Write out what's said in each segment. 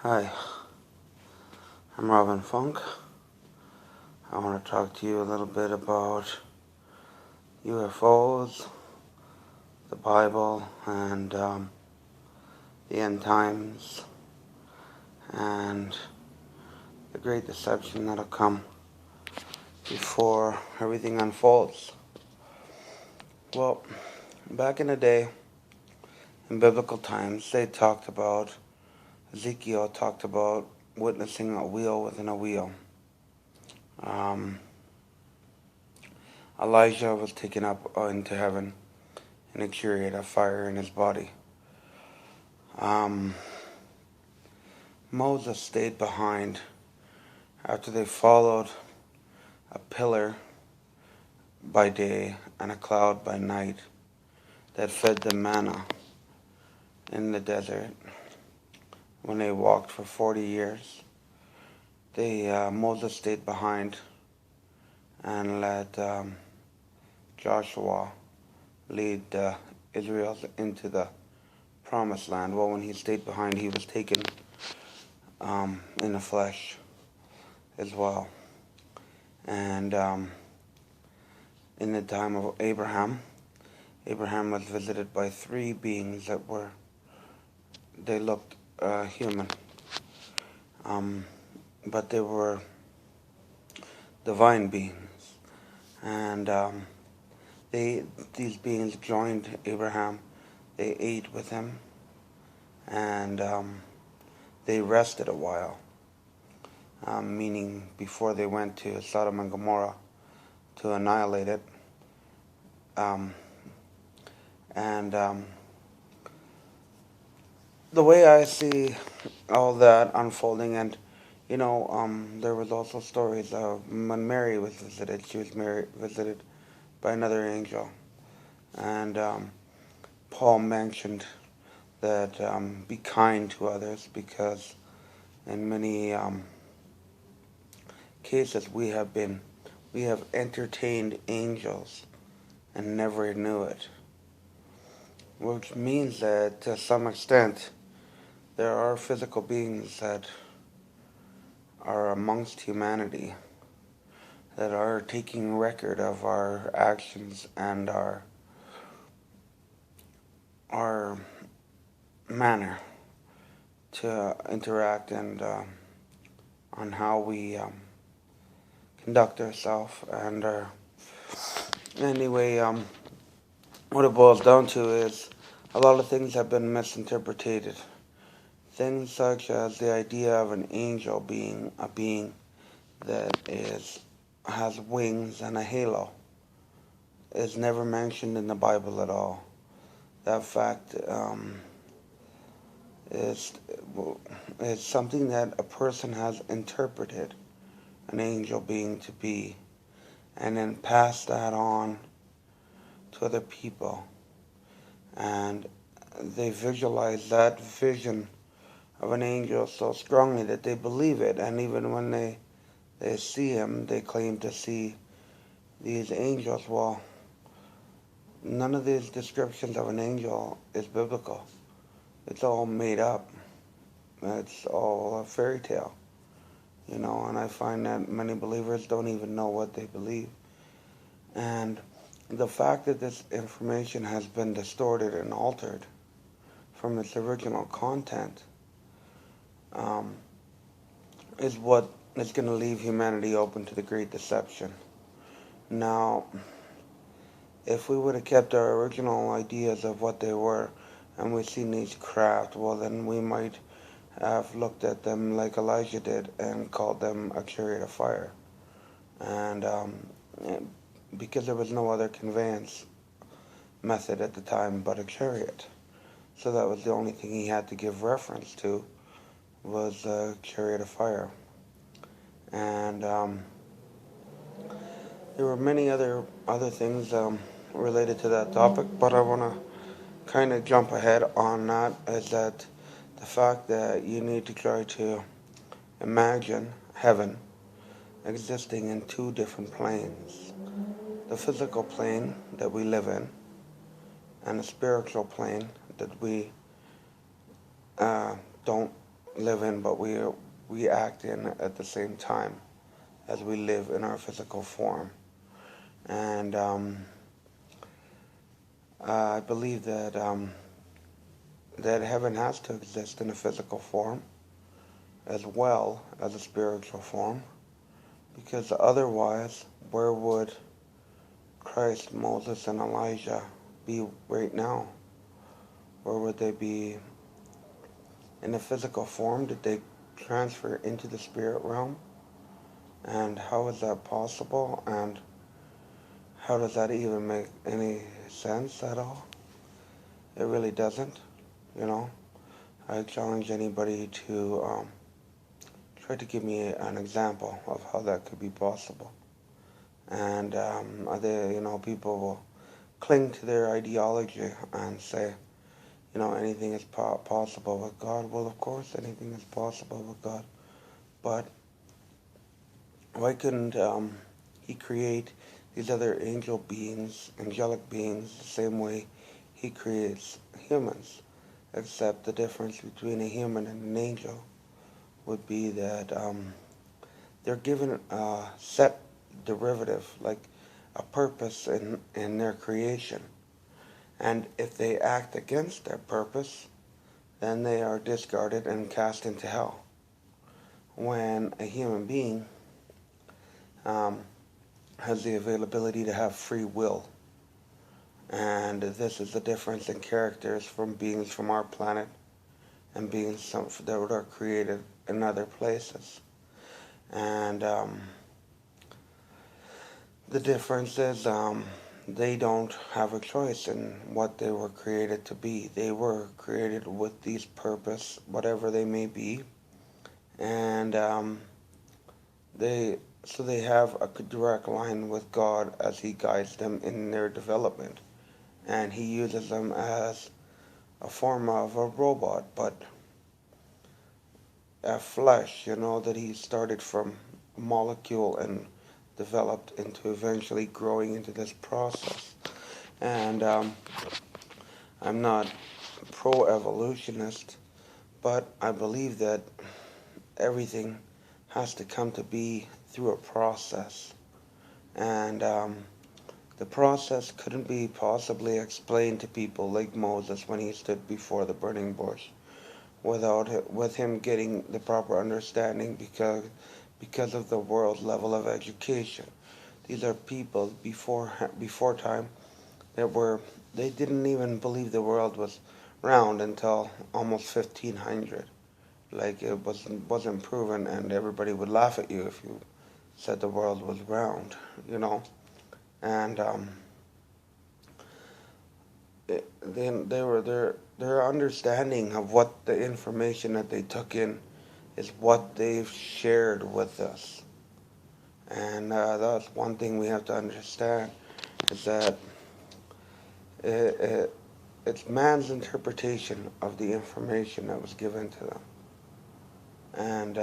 Hi, I'm Robin Funk. I want to talk to you a little bit about UFOs, the Bible, and the end times, and the great deception that'll come before everything unfolds. Well, back in the day, in biblical times, Ezekiel talked about witnessing a wheel within a wheel. Elijah was taken up into heaven in a chariot of fire in his body. Moses stayed behind after they followed a pillar by day and a cloud by night that fed them manna in the desert when they walked for 40 years. Moses stayed behind and let Joshua lead Israel into the promised land. Well, when he stayed behind, he was taken in the flesh as well. And in the time of Abraham was visited by three beings they looked human, but they were divine beings. And these beings joined Abraham. They ate with him, and they rested a while, meaning before they went to Sodom and Gomorrah to annihilate it. The way I see all that unfolding, and there was also stories of when Mary was visited. She was visited by another angel, and Paul mentioned that be kind to others, because in many cases we have entertained angels and never knew it, which means that to some extent there are physical beings that are amongst humanity that are taking record of our actions and our manner to interact and on how we conduct ourselves. And anyway, what it boils down to is a lot of things have been misinterpreted. Things such as the idea of an angel being a being that has wings and a halo is never mentioned in the Bible at all. That fact is something that a person has interpreted an angel being to be, and then passed that on to other people, and they visualize that vision of an angel so strongly that they believe it, and even when they see him, they claim to see these angels. Well, none of these descriptions of an angel is biblical. It's all made up. It's all a fairy tale, and I find that many believers don't even know what they believe. And the fact that this information has been distorted and altered from its original content is what is going to leave humanity open to the great deception. Now, if we would have kept our original ideas of what they were, and we've seen these craft, well, then we might have looked at them like Elijah did and called them a chariot of fire. And because there was no other conveyance method at the time but a chariot, so that was the only thing he had to give reference to, was a chariot of fire. And there were many other things related to that topic, but I want to kind of jump ahead on that, is that the fact that you need to try to imagine heaven existing in two different planes: the physical plane that we live in, and the spiritual plane that we don't live in, but we act in at the same time as we live in our physical form. And I believe that heaven has to exist in a physical form as well as a spiritual form, because otherwise, where would Christ, Moses, and Elijah be right now? Where would they be in a physical form? Did they transfer into the spirit realm? And how is that possible? And how does that even make any sense at all? It really doesn't, you know. I challenge anybody to try to give me an example of how that could be possible. And people will cling to their ideology and say, anything is possible with God. Well, of course, anything is possible with God. But why couldn't He create these other angelic beings, the same way He creates humans? Except the difference between a human and an angel would be that they're given a set derivative, like a purpose in their creation. And if they act against their purpose, then they are discarded and cast into hell. When a human being has the availability to have free will, and this is the difference in characters from beings from our planet and beings that are created in other places. And the difference is they don't have a choice in what they were created to be. They were created with these purpose, whatever they may be, and they have a direct line with God as He guides them in their development, and He uses them as a form of a robot, but a flesh, that He started from a molecule and developed into eventually growing into this process. And I'm not pro-evolutionist, but I believe that everything has to come to be through a process. And the process couldn't be possibly explained to people like Moses when he stood before the burning bush with him getting the proper understanding because of the world level of education. These are people before time they didn't even believe the world was round until almost 1500. Like it wasn't proven, and everybody would laugh at you if you said the world was round, And then their understanding of what the information that they took in is what they've shared with us. And that's one thing we have to understand, is that it's man's interpretation of the information that was given to them. And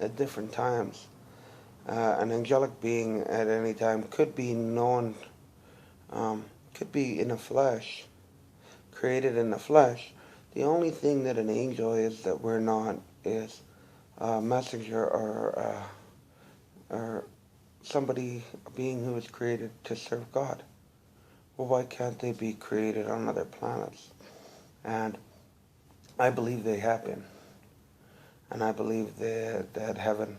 at different times, an angelic being at any time could be known, could be in the flesh, created in the flesh. The only thing that an angel is that we're not is a messenger or somebody, a being who was created to serve God. Well, why can't they be created on other planets? And I believe they have been. And I believe that heaven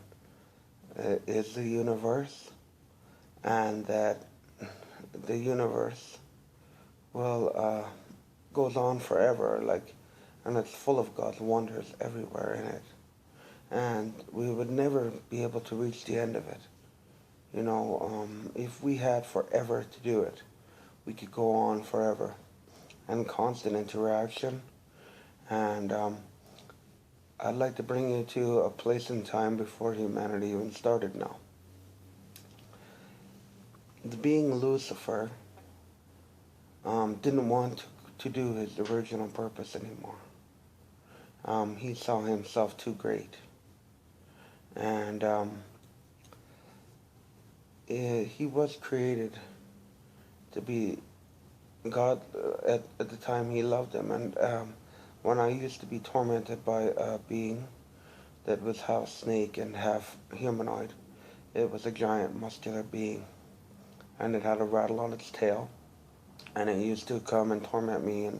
is the universe, and that the universe will goes on forever, and it's full of God's wonders everywhere in it. And we would never be able to reach the end of it. If we had forever to do it, we could go on forever, and constant interaction. And I'd like to bring you to a place in time before humanity even started now. The being Lucifer didn't want to do his original purpose anymore. He saw himself too great. And he was created to be God at the time he loved him. And when I used to be tormented by a being that was half snake and half humanoid. It was a giant muscular being, and it had a rattle on its tail, and it used to come and torment me and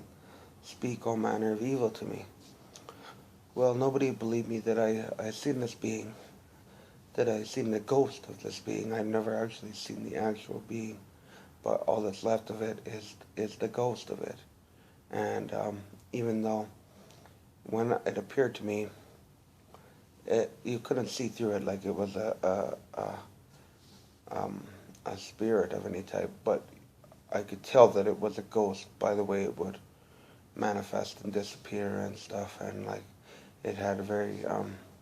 speak all manner of evil to me. Well, nobody believed me that I seen this being, that I seen the ghost of this being. I've never actually seen the actual being, but all that's left of it is the ghost of it. And even though when it appeared to me, you couldn't see through it like it was a spirit of any type, but I could tell that it was a ghost by the way it would manifest and disappear and stuff, and like it had a very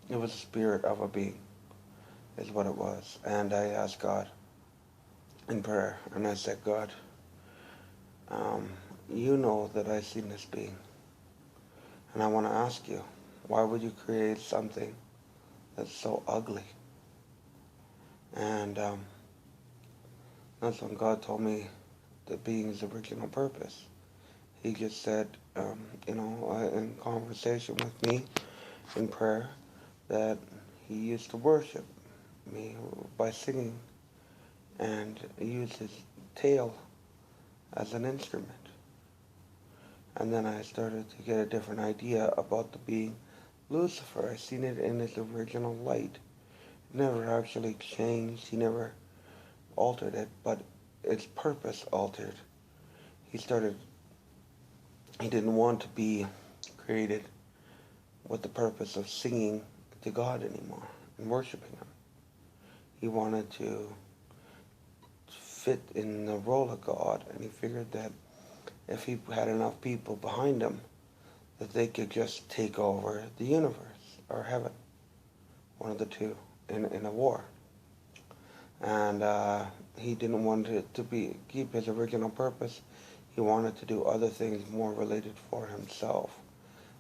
it was a spirit of a being, is what it was. And I asked God in prayer, and I said, God, you know that I seen this being, and I want to ask you, why would you create something that's so ugly? And that's when God told me the being's original purpose. He just said, in conversation with me in prayer, that he used to worship me by singing and use his tail as an instrument. And then I started to get a different idea about the being Lucifer. I seen it in its original light. It never actually changed. He never altered it, but its purpose altered. He didn't want to be created with the purpose of singing to God anymore and worshiping him. He wanted to fit in the role of God, and he figured that if he had enough people behind him, that they could just take over the universe or heaven, one of the two, in a war. And he didn't want it to keep his original purpose. He wanted to do other things more related for himself,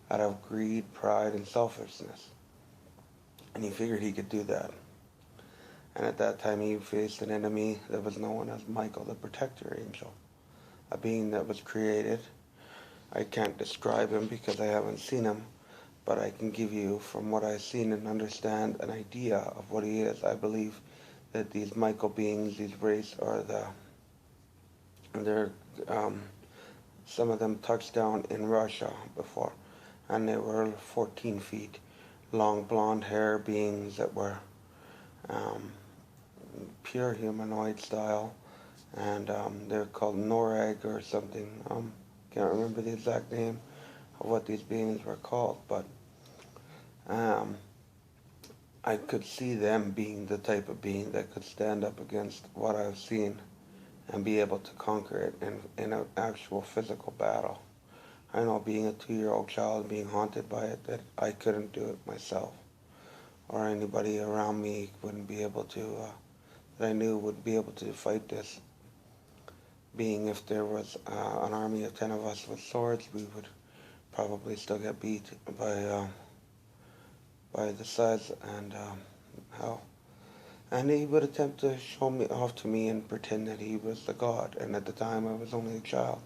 out of greed, pride, and selfishness. And he figured he could do that. And at that time he faced an enemy that was known as Michael, the protector angel, a being that was created. I can't describe him because I haven't seen him, but I can give you, from what I've seen and understand, an idea of what he is. I believe that these Michael beings, these race, are some of them touched down in Russia before, and they were 14 feet long, blonde hair beings that were pure humanoid style, and they're called Norag or something. Can't remember the exact name of what these beings were called, but I could see them being the type of being that could stand up against what I've seen and be able to conquer it in an actual physical battle. I know, being a 2-year-old child being haunted by it, that I couldn't do it myself, or anybody around me wouldn't be able to, that I knew would be able to fight this being. If there was an army of 10 of us with swords, we would probably still get beat by the size and how. And he would attempt to show me off to me and pretend that he was the god. And at the time, I was only a child.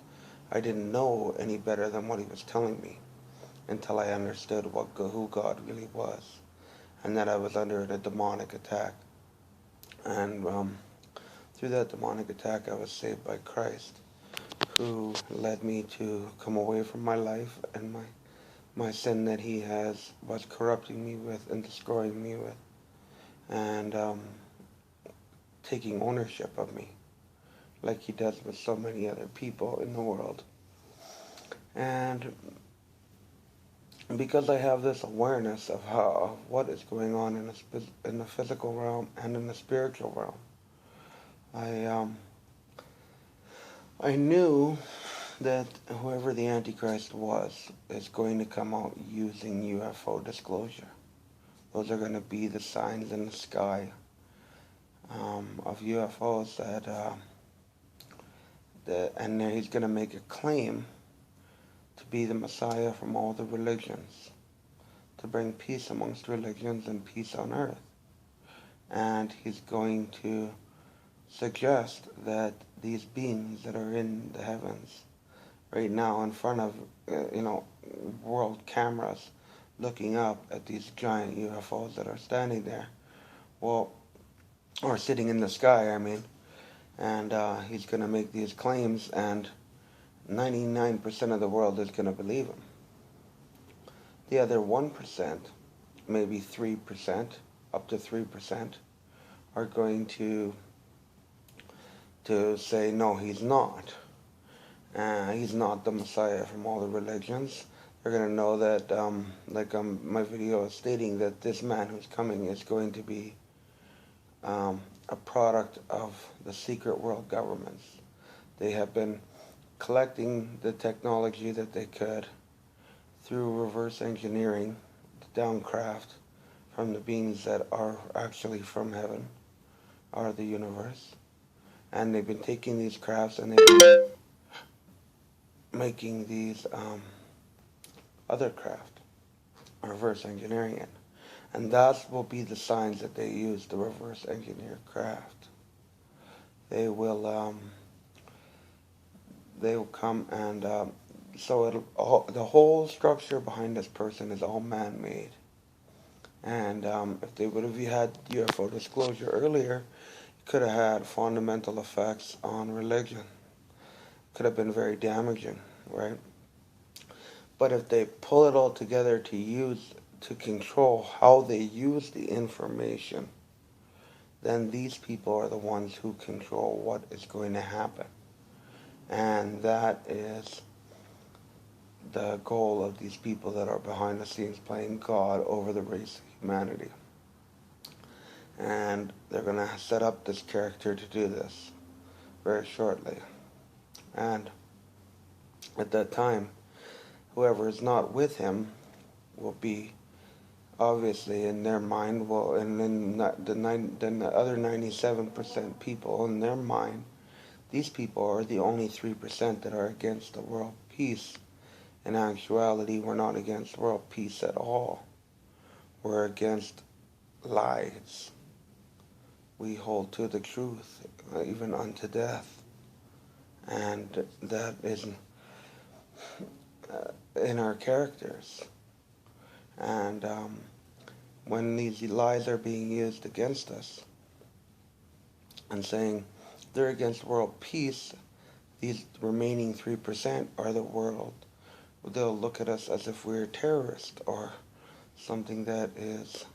I didn't know any better than what he was telling me until I understood who God really was, and that I was under a demonic attack. And through that demonic attack, I was saved by Christ, who led me to come away from my life and my sin that he was corrupting me with and destroying me with, and taking ownership of me, like he does with so many other people in the world. And because I have this awareness of what is going on in the physical realm and in the spiritual realm, I knew that whoever the Antichrist was is going to come out using UFO disclosure. Those are going to be the signs in the sky of UFOs and he's going to make a claim to be the Messiah from all the religions, to bring peace amongst religions and peace on earth. And he's going to suggest that these beings that are in the heavens right now in front of world cameras, looking up at these giant UFOs that are standing there. Well, or sitting in the sky, I mean. And he's going to make these claims, and 99% of the world is going to believe him. The other 1%, maybe 3%, up to 3%, are going to say, no, he's not. He's not the Messiah from all the religions. They're going to know that, my video is stating, that this man who's coming is going to be a product of the secret world governments. They have been collecting the technology that they could through reverse engineering the downcraft from the beings that are actually from heaven, or the universe. And they've been taking these crafts and they've been making these other craft, reverse engineering it. And that will be the signs that they use to reverse engineer craft. They will come, and so the whole structure behind this person is all man-made. And if they would have had UFO disclosure earlier, it could have had fundamental effects on religion. Could have been very damaging, right? But if they pull it all together to control how they use the information, then these people are the ones who control what is going to happen. And that is the goal of these people that are behind the scenes playing God over the race of humanity. And they're going to set up this character to do this very shortly. And at that time, whoever is not with him will be, obviously, in their mind, and then the other 97% people, in their mind, these people are the only 3% that are against the world peace. In actuality, we're not against world peace at all. We're against lies. We hold to the truth, even unto death. And that is in our characters. And when these lies are being used against us and saying they're against world peace, these remaining 3% are the world. They'll look at us as if we're terrorists or something that is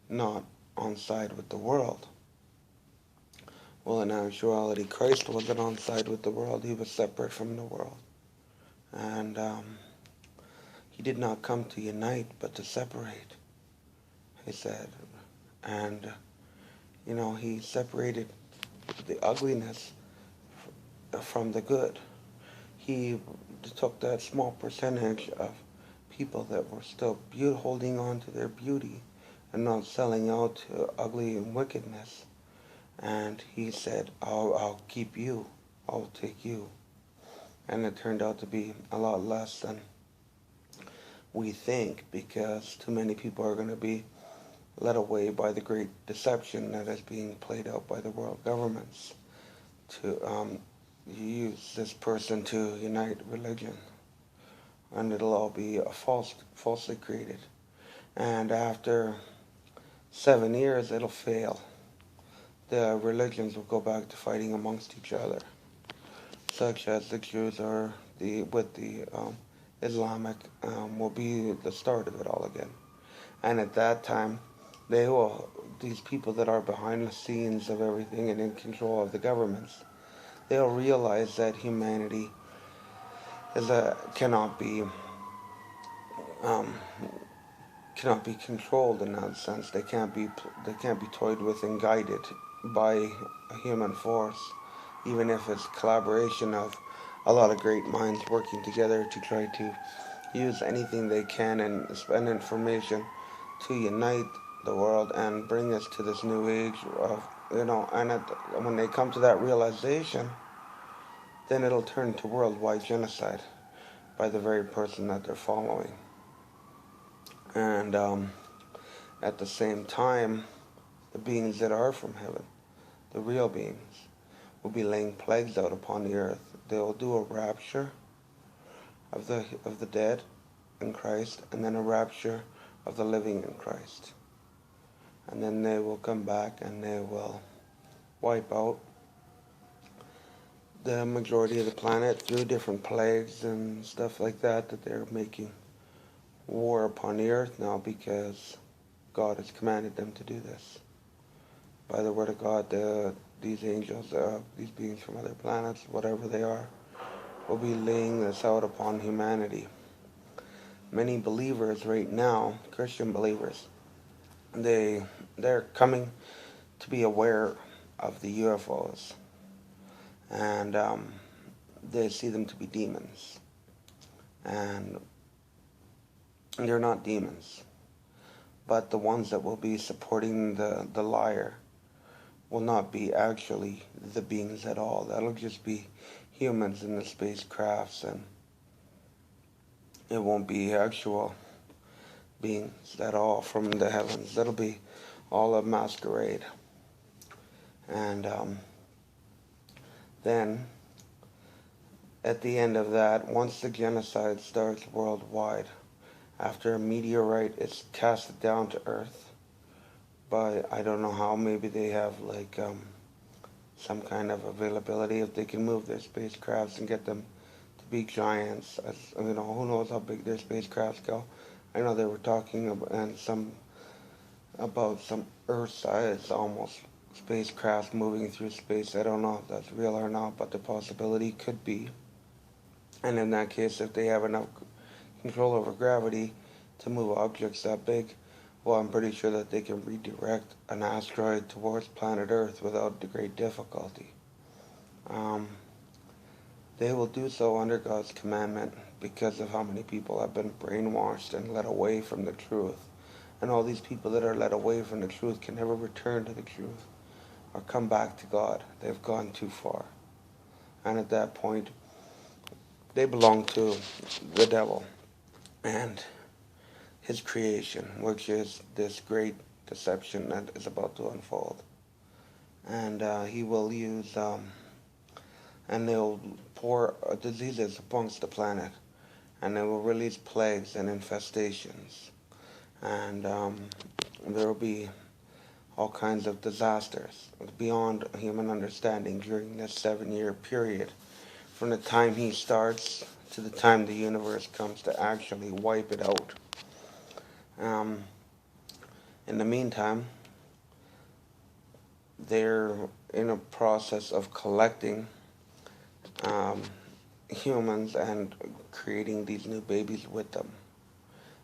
not on side with the world. Well, in actuality, Christ wasn't on side with the world. He was separate from the world. And he did not come to unite, but to separate, he said. And, he separated the ugliness from the good. He took that small percentage of people that were still holding on to their beauty and not selling out to ugly and wickedness. And he said, I'll keep you. I'll take you. And it turned out to be a lot less than we think, because too many people are going to be led away by the great deception that is being played out by the world governments to use this person to unite religion. And it'll all be falsely created. And after 7 years, it'll fail. The religions will go back to fighting amongst each other, such as the Jews are with the Islamic will be the start of it all again. And at that time, these people that are behind the scenes of everything and in control of the governments, they'll realize that humanity cannot be controlled in that sense. They can't be toyed with and guided by a human force, even if it's collaboration of a lot of great minds working together to try to use anything they can and spend information to unite the world and bring us to this new age of, and when they come to that realization, then it'll turn to worldwide genocide by the very person that they're following. And at the same time, the beings that are from heaven, the real beings, will be laying plagues out upon the earth. They'll do a rapture of the dead, in Christ, and then a rapture of the living in Christ. And then they will come back and they will wipe out the majority of the planet through different plagues and stuff like that they're making war upon the earth now, because God has commanded them to do this. By the word of God, these angels, these beings from other planets, whatever they are, will be laying this out upon humanity. Many believers right now, Christian believers, they're coming to be aware of the UFOs, and they see them to be demons, and they're not demons, but the ones that will be supporting the liar will not be actually the beings at all. That'll just be humans in the spacecrafts, and it won't be actual beings at all from the heavens. That'll be all a masquerade. And then, at the end of that, once the genocide starts worldwide, after a meteorite is cast down to Earth, but I don't know how, maybe they have like some kind of availability if they can move their spacecrafts and get them to be giants. As, who knows how big their spacecrafts go. I know they were talking about some Earth-sized almost spacecraft moving through space. I don't know if that's real or not, but the possibility could be. And in that case, if they have enough control over gravity to move objects that big, well, I'm pretty sure that they can redirect an asteroid towards planet Earth without great difficulty. They will do so under God's commandment because of how many people have been brainwashed and led away from the truth. And all these people that are led away from the truth can never return to the truth or come back to God. They've gone too far. And at that point, they belong to the devil and his creation, which is this great deception that is about to unfold. And he will use, and they'll pour diseases amongst the planet, and they will release plagues and infestations, and there will be all kinds of disasters beyond human understanding during this 7-year period, from the time he starts to the time the universe comes to actually wipe it out. In the meantime, they're in a process of collecting humans and creating these new babies with them.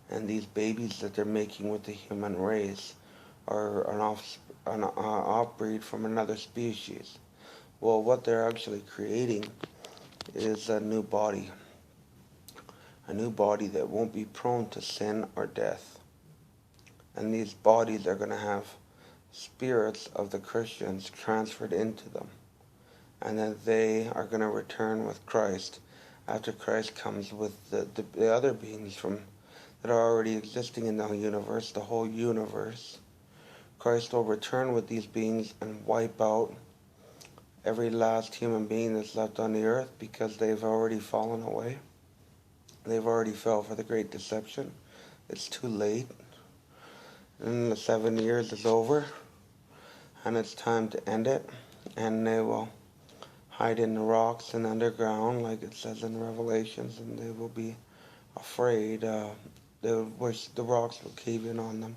And these babies that they're making with the human race are an offbreed from another species. Well, what they're actually creating is a new body that won't be prone to sin or death. And these bodies are going to have spirits of the Christians transferred into them. And then they are going to return with Christ after Christ comes with the other beings from that are already existing in the universe, the whole universe. Christ will return with these beings and wipe out every last human being that's left on the earth, because they've already fallen away. They've already fell for the great deception. It's too late. And the 7 years is over, and it's time to end it. And they will hide in the rocks and underground, like it says in Revelations, and they will be afraid. They would wish the rocks would cave in on them.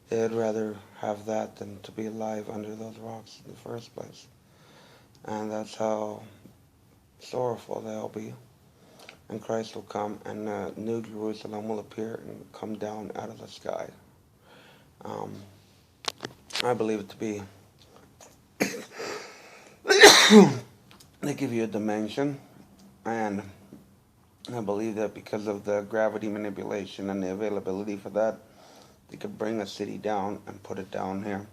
They'd rather have that than to be alive under those rocks in the first place. And that's how sorrowful they'll be. And Christ will come, and New Jerusalem will appear and come down out of the sky. I believe it to be they give you a dimension, and I believe that because of the gravity manipulation and the availability for that, they could bring a city down and put it down here.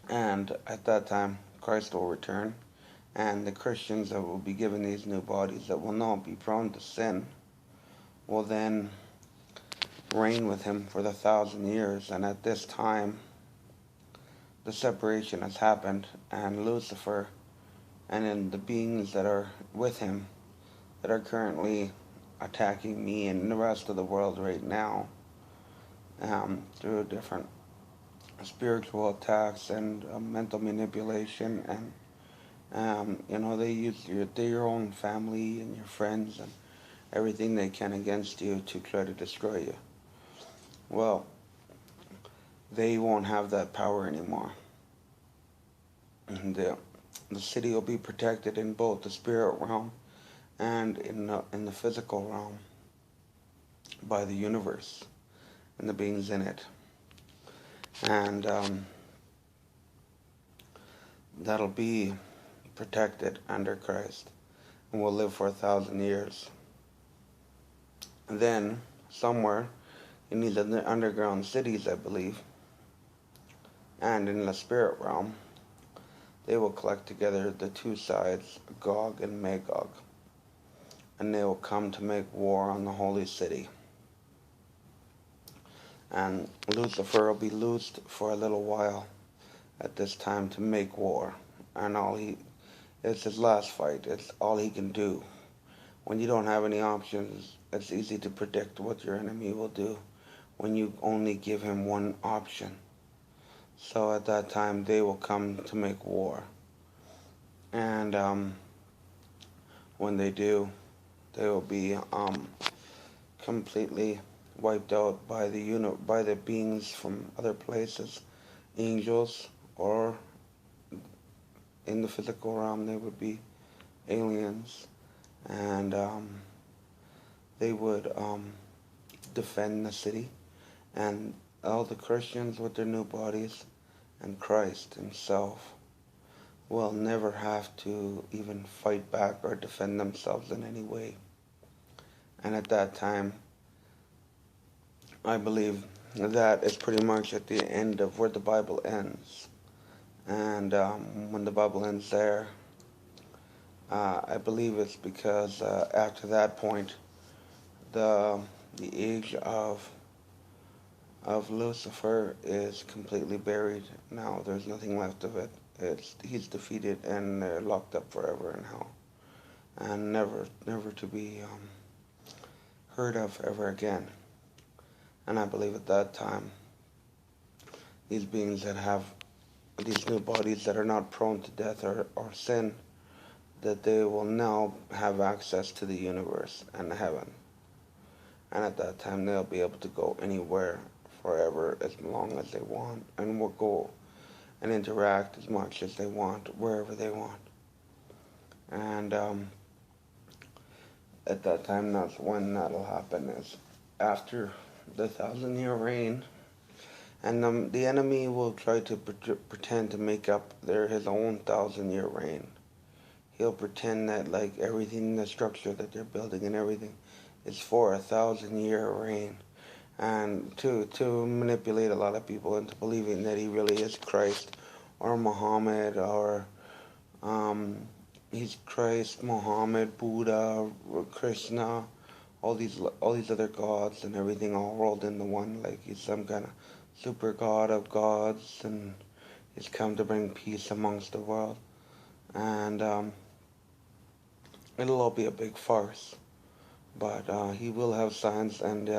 And at that time, Christ will return, and the Christians that will be given these new bodies that will not be prone to sin will then reign with him for the 1,000 years. And at this time, the separation has happened, and Lucifer and then the beings that are with him that are currently attacking me and the rest of the world right now, through different spiritual attacks and mental manipulation, and they use your own family and your friends and everything they can against you to try to destroy you. Well, they won't have that power anymore. And the city will be protected in both the spirit realm and in the physical realm by the universe and the beings in it. And that'll be protected under Christ, and will live for 1,000 years. And then, somewhere in these underground cities, I believe, and in the spirit realm, they will collect together the two sides, Gog and Magog, and they will come to make war on the holy city. And Lucifer will be loosed for a little while at this time to make war, and it's his last fight. It's all he can do. When you don't have any options, it's easy to predict what your enemy will do when you only give him one option. So at that time, they will come to make war. And when they do, they will be completely wiped out by the beings from other places, angels, or in the physical realm they would be aliens, and they would defend the city, and all the Christians with their new bodies, and Christ himself will never have to even fight back or defend themselves in any way. And at that time, I believe that is pretty much at the end of where the Bible ends. And when the Bible ends there, I believe it's because after that point, the age of Lucifer is completely buried. Now there's nothing left of it. He's defeated, and they're locked up forever in hell, and never to be heard of ever again. And I believe at that time, these beings that have these new bodies that are not prone to death or sin, that they will now have access to the universe and heaven. And at that time, they'll be able to go anywhere forever as long as they want, and will go and interact as much as they want, wherever they want. And at that time, that's when that'll happen, is after the 1,000-year reign. And the enemy will try to pretend to make up his own 1,000-year reign. He'll pretend that like everything, the structure that they're building and everything, is for a 1,000-year reign, and to manipulate a lot of people into believing that he really is Christ or Muhammad, or he's Christ, Muhammad, Buddha, or Krishna, all these other gods and everything all rolled into one, like he's some kind of super god of gods, and he's come to bring peace amongst the world. And it'll all be a big farce, but he will have signs, and